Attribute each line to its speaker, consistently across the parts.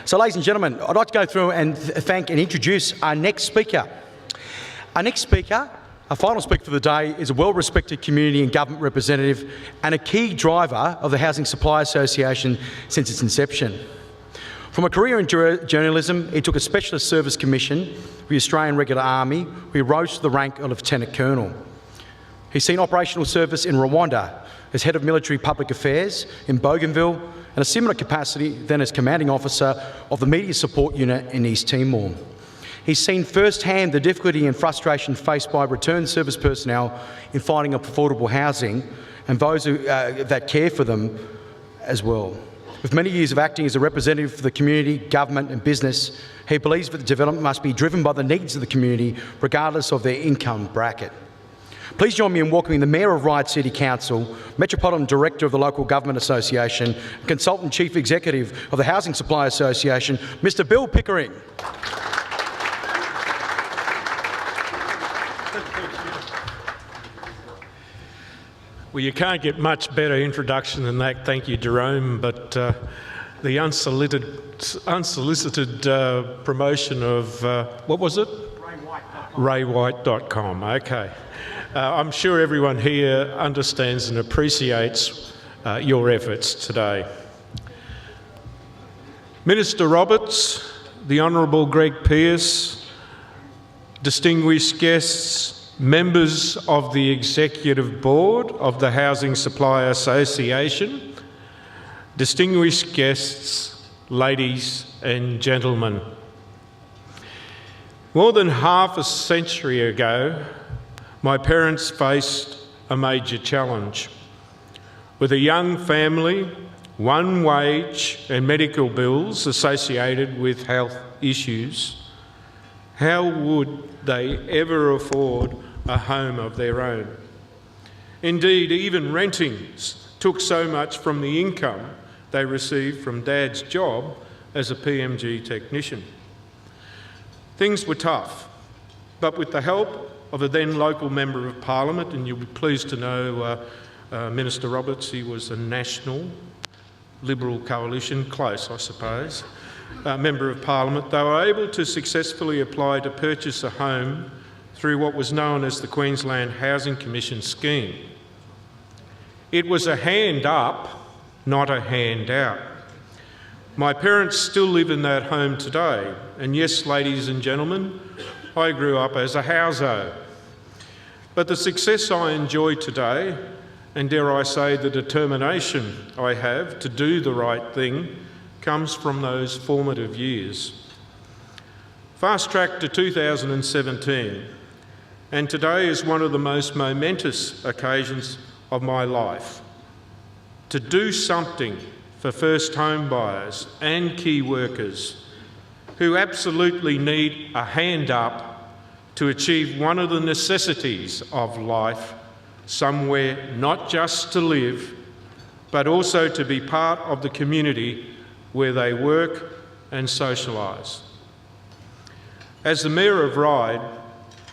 Speaker 1: So, ladies and gentlemen, I'd like to go through and thank and introduce our next speaker. Our next speaker, our final speaker for the day, is a well-respected community and government representative and a key driver of the Housing Supply Association since its inception. From a career in journalism, he took a specialist service commission with the Australian Regular Army, where he rose to the rank of Lieutenant Colonel. He's seen operational service in Rwanda as Head of Military Public Affairs in Bougainville, and a similar capacity then as Commanding Officer of the Media Support Unit in East Timor. He's seen firsthand the difficulty and frustration faced by returned service personnel in finding affordable housing and those that care for them as well. With many years of acting as a representative for the community, government and business, he believes that the development must be driven by the needs of the community regardless of their income bracket. Please join me in welcoming the Mayor of Ryde City Council, Metropolitan Director of the Local Government Association, and Consultant Chief Executive of the Housing Supply Association, Mr. Bill Pickering.
Speaker 2: Well, you can't get much better introduction than that, thank you, Jerome, but the unsolicited promotion of, what was it? RayWhite.com, okay. I'm sure everyone here understands and appreciates your efforts today. Minister Roberts, the Honourable Greg Pearce, distinguished guests, members of the Executive Board of the Housing Supply Association, distinguished guests, ladies and gentlemen. More than half a century ago, my parents faced a major challenge. With a young family, one wage and medical bills associated with health issues, how would they ever afford a home of their own? Indeed, even renting took so much from the income they received from Dad's job as a PMG technician. Things were tough, but with the help of a then local Member of Parliament, and you'll be pleased to know Minister Roberts, he was a national Liberal coalition, close I suppose, Member of Parliament, they were able to successfully apply to purchase a home through what was known as the Queensland Housing Commission scheme. It was a hand up, not a handout. My parents still live in that home today, and yes, ladies and gentlemen, I grew up as a houso. But the success I enjoy today, and dare I say the determination I have to do the right thing, comes from those formative years. Fast track to 2017, and today is one of the most momentous occasions of my life. To do something for first home buyers and key workers who absolutely need a hand up to achieve one of the necessities of life, somewhere not just to live, but also to be part of the community where they work and socialise. As the Mayor of Ryde,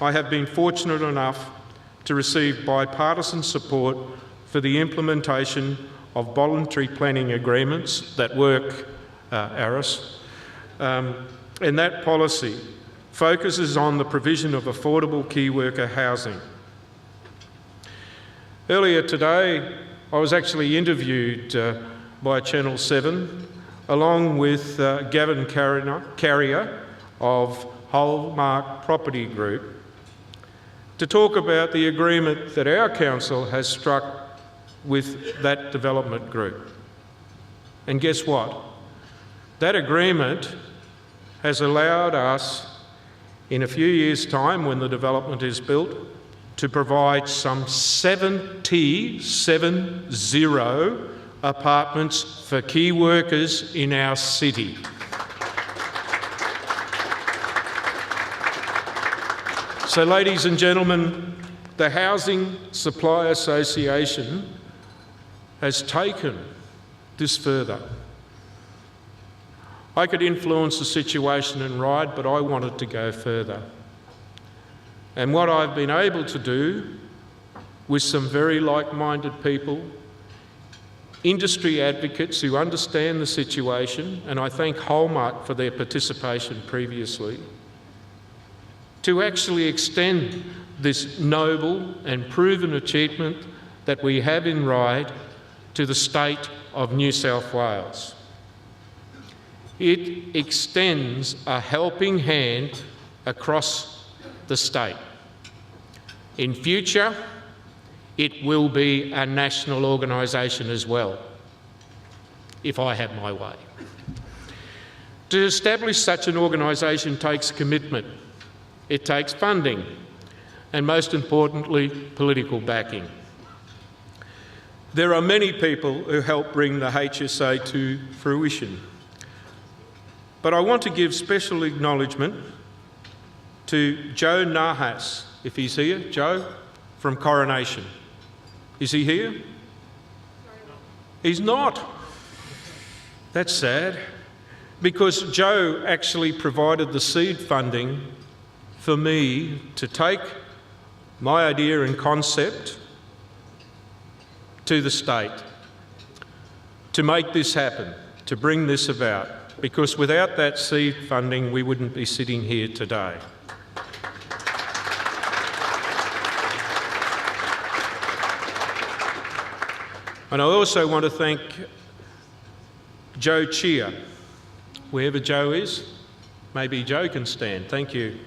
Speaker 2: I have been fortunate enough to receive bipartisan support for the implementation of voluntary planning agreements that work, Aris, and that policy focuses on the provision of affordable key worker housing. Earlier today, I was actually interviewed by Channel 7 along with Gavin Carrier of Hallmark Property Group to talk about the agreement that our council has struck with that development group. And guess what? That agreement has allowed us, in a few years' time when the development is built, to provide some 70 apartments for key workers in our city. So, ladies and gentlemen, the Housing Supply Association has taken this further. I could influence the situation in Ryde, but I wanted to go further. And what I've been able to do with some very like-minded people industry advocates who understand the situation, and I thank Hallmark for their participation previously, to actually extend this noble and proven achievement that we have in RIDE to the state of New South Wales. It extends a helping hand across the state. In future, it will be a national organisation as well, if I have my way. To establish such an organisation takes commitment, it takes funding, and most importantly, political backing. There are many people who help bring the HSA to fruition, but I want to give special acknowledgement to Joe Nahas, if he's here. Joe, from Coronation. Is he here? He's not. That's sad, because Joe actually provided the seed funding for me to take my idea and concept to the state, to make this happen, to bring this about, because without that seed funding we wouldn't be sitting here today. And I also want to thank Joe Cheer, wherever Joe is. Maybe Joe can stand. Thank you.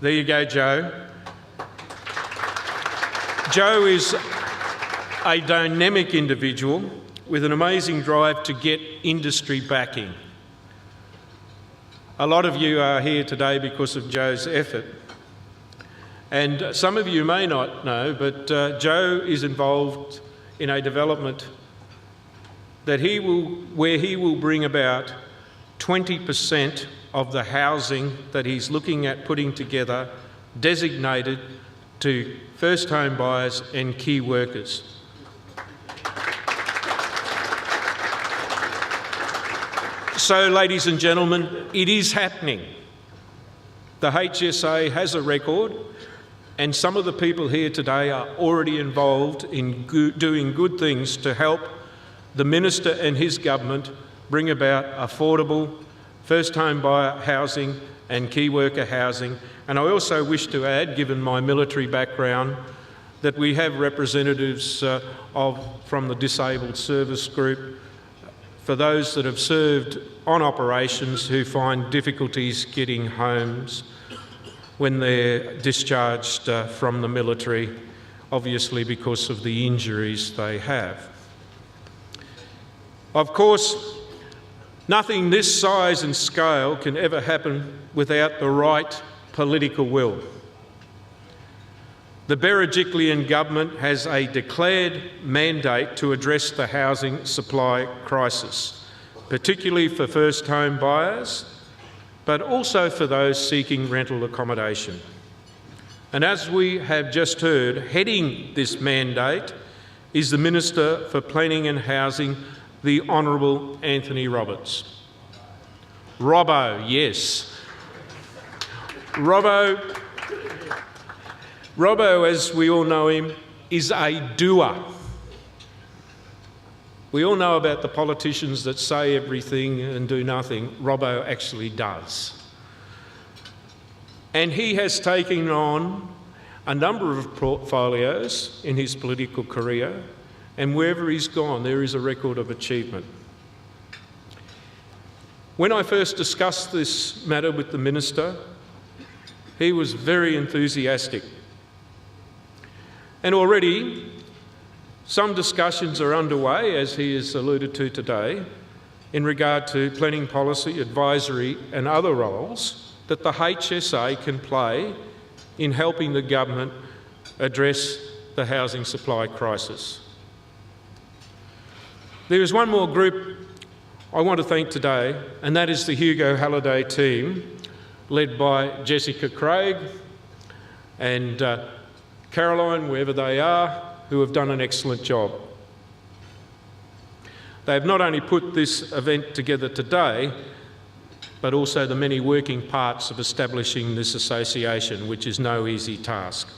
Speaker 2: There you go, Joe. Joe is a dynamic individual with an amazing drive to get industry backing. A lot of you are here today because of Joe's effort. And some of you may not know, but Joe is involved in a development that where he will bring about 20% of the housing that he's looking at putting together designated to first home buyers and key workers. So, ladies and gentlemen, it is happening. The HSA has a record, and some of the people here today are already involved in doing good things to help the Minister and his government bring about affordable first home buyer housing and key worker housing. And I also wish to add, given my military background, that we have representatives from the Disabled Service Group for those that have served on operations who find difficulties getting homes when they're discharged from the military, obviously because of the injuries they have. Of course, nothing this size and scale can ever happen without the right political will. The Berejiklian government has a declared mandate to address the housing supply crisis, particularly for first home buyers, but also for those seeking rental accommodation. And as we have just heard, heading this mandate is the Minister for Planning and Housing, the Honourable Anthony Roberts. Robbo, yes. Robbo, as we all know him, is a doer. We all know about the politicians that say everything and do nothing. Robbo actually does. And he has taken on a number of portfolios in his political career, and wherever he's gone, there is a record of achievement. When I first discussed this matter with the Minister, he was very enthusiastic. And already some discussions are underway, as he has alluded to today, in regard to planning policy, advisory and other roles that the HSA can play in helping the government address the housing supply crisis. There is one more group I want to thank today, and that is the Hugo Halliday team, led by Jessica Craig and Caroline, wherever they are, who have done an excellent job. They have not only put this event together today, but also the many working parts of establishing this association, which is no easy task.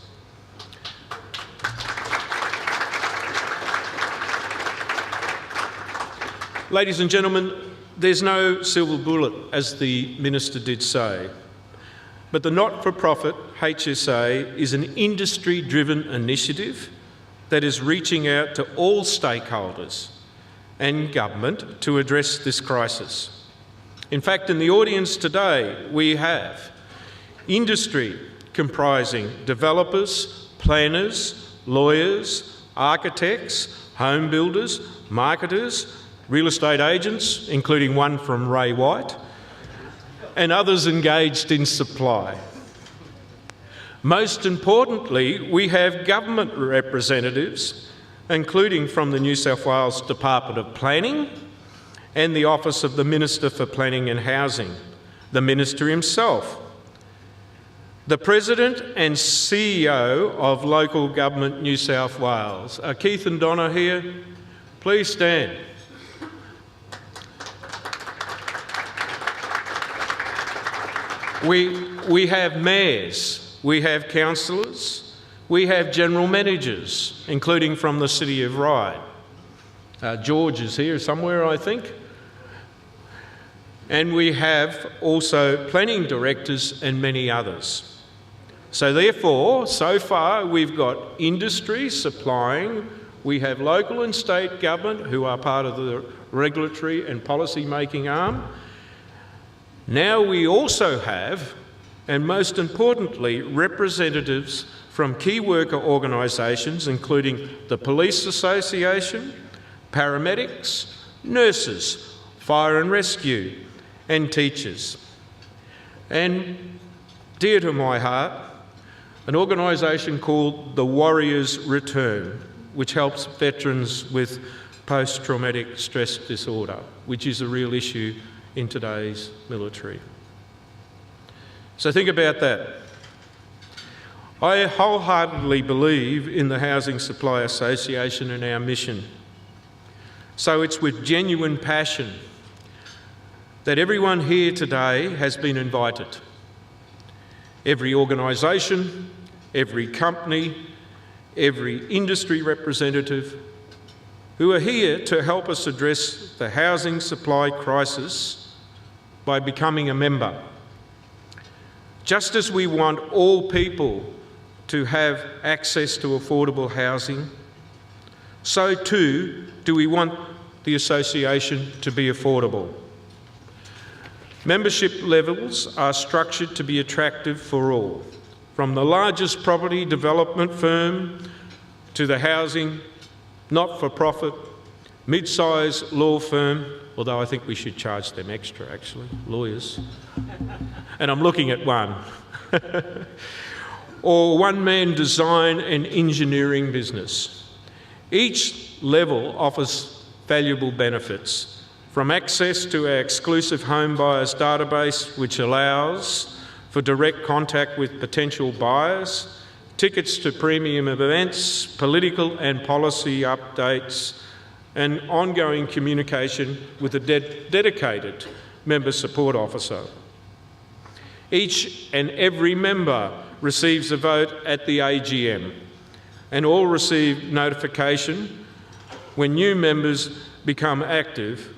Speaker 2: Ladies and gentlemen, there's no silver bullet, as the Minister did say, but the not-for-profit HSA is an industry-driven initiative that is reaching out to all stakeholders and government to address this crisis. In fact, in the audience today, we have industry comprising developers, planners, lawyers, architects, home builders, marketers, real estate agents, including one from Ray White, and others engaged in supply. Most importantly, we have government representatives, including from the New South Wales Department of Planning and the Office of the Minister for Planning and Housing, the Minister himself, the President and CEO of Local Government New South Wales. Are Keith and Donna here? Please stand. We have mayors, we have councillors, we have general managers, including from the City of Ryde. George is here somewhere, I think. And we have also planning directors and many others. So therefore, so far we've got industry supplying, we have local and state government who are part of the regulatory and policy making arm. Now we also have, and most importantly, representatives from key worker organisations, including the Police Association, paramedics, nurses, fire and rescue, and teachers. And dear to my heart, an organisation called the Warriors Return, which helps veterans with post-traumatic stress disorder, which is a real issue in today's military. So think about that. I wholeheartedly believe in the Housing Supply Association and our mission. So it's with genuine passion that everyone here today has been invited. Every organisation, every company, every industry representative who are here to help us address the housing supply crisis by becoming a member. Just as we want all people to have access to affordable housing, so too do we want the association to be affordable. Membership levels are structured to be attractive for all, from the largest property development firm to the housing not-for-profit, mid-size law firm, although I think we should charge them extra actually, lawyers, and I'm looking at one, or one-man design and engineering business. Each level offers valuable benefits, from access to our exclusive home buyers database, which allows for direct contact with potential buyers, tickets to premium events, political and policy updates, and ongoing communication with a dedicated member support officer. Each and every member receives a vote at the AGM, and all receive notification when new members become active.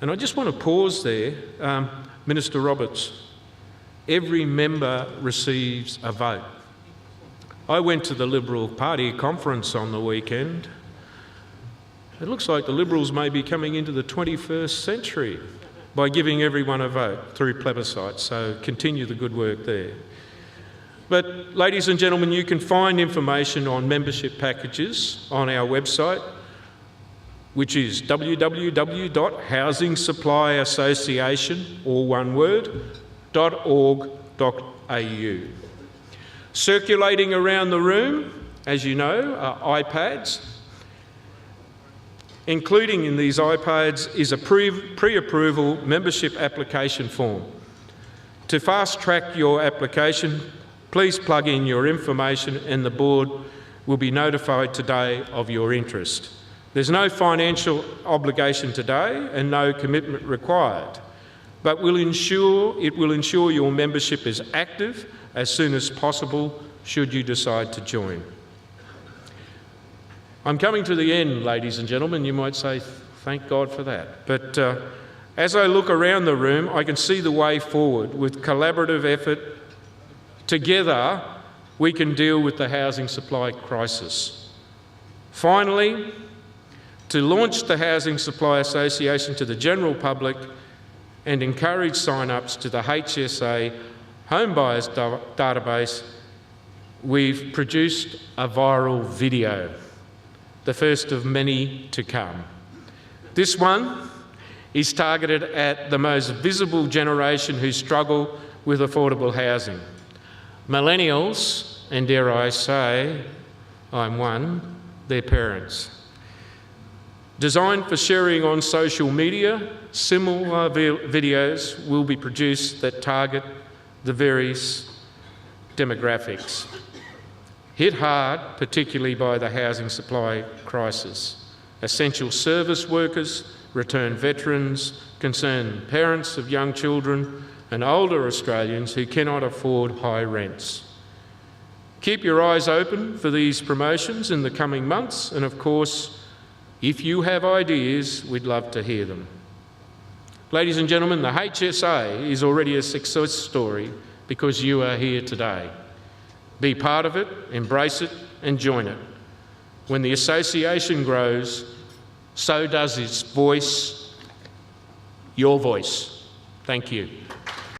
Speaker 2: And I just want to pause there, Minister Roberts. Every member receives a vote. I went to the Liberal Party conference on the weekend. It looks like the Liberals may be coming into the 21st century by giving everyone a vote through plebiscite, so continue the good work there. But ladies and gentlemen, you can find information on membership packages on our website, which is www.housingsupply.association, all one word, .org.au. Circulating around the room, as you know, are iPads. Including in these iPads is a pre-approval membership application form. To fast-track your application, please plug in your information and the board will be notified today of your interest. There's no financial obligation today and no commitment required, but it will ensure your membership is active as soon as possible should you decide to join. I'm coming to the end, ladies and gentlemen. You might say, Thank God for that. But as I look around the room, I can see the way forward. With collaborative effort, together we can deal with the housing supply crisis. Finally, to launch the Housing Supply Association to the general public and encourage sign-ups to the HSA Home Buyers Database, we've produced a viral video, the first of many to come. This one is targeted at the most visible generation who struggle with affordable housing. Millennials, and dare I say, I'm one, their parents. Designed for sharing on social media, similar videos will be produced that target the various demographics hit hard, particularly by the housing supply crisis. Essential service workers, returned veterans, concerned parents of young children, and older Australians who cannot afford high rents. Keep your eyes open for these promotions in the coming months, and of course, if you have ideas, we'd love to hear them. Ladies and gentlemen, the HSA is already a success story because you are here today. Be part of it, embrace it, and join it. When the association grows, so does its voice, your voice. Thank you.